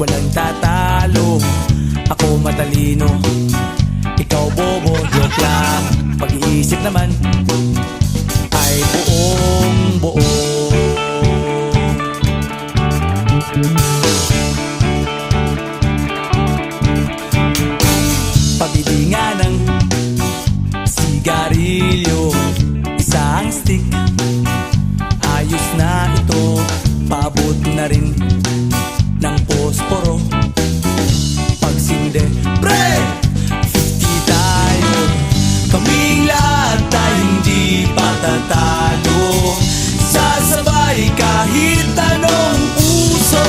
walang tatalo. Ako matalino, ikaw bobo. Joke lang, pag-iisip naman ay buong buo. Pabili nga ng sigarilyo, isang stick, ayos na ito. Paabot na rin ng posporo. Pagsinde, pre! 50 tayo, kaming lahat ay hindi patatalo. Sasabay kahit anong uso,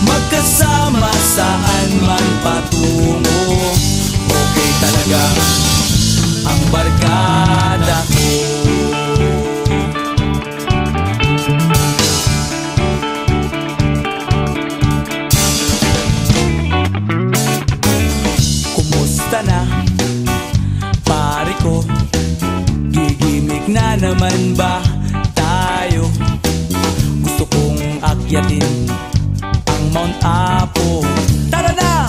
magkasama saan man patungo. Okay talaga ang barkada ko. Kumusta na, pare ko? Gigimik na naman ba tayo? Gusto kong akyatin ang Mount Apo. Tara na!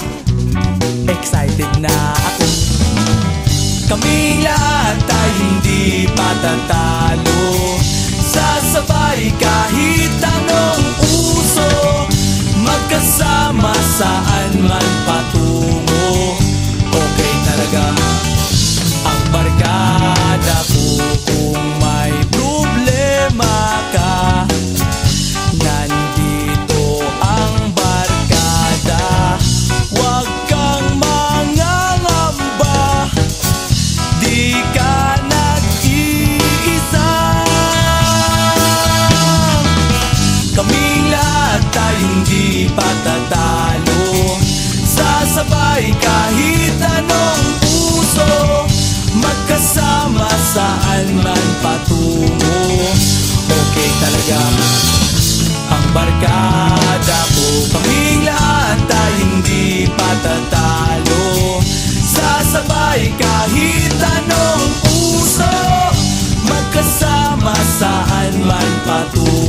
Excited na ako. Kaming lahat ay hindi patatalo. Sasabay kahit anong uso, magkasama saan man patungo. Okay talaga ang barkada ko. Kung may problema ka, nandito ang barkada. Huwag kang mangangamba, di ka nag-iisa. Kaming lahat ay hindi patatalo. Sasabay kahit anong uso, magkasama saan man patungo. Okay talaga ang barkada ko. Kaming lahat ay hindi patatalo. Sasabay kahit anong uso, magkasama saan man patungo.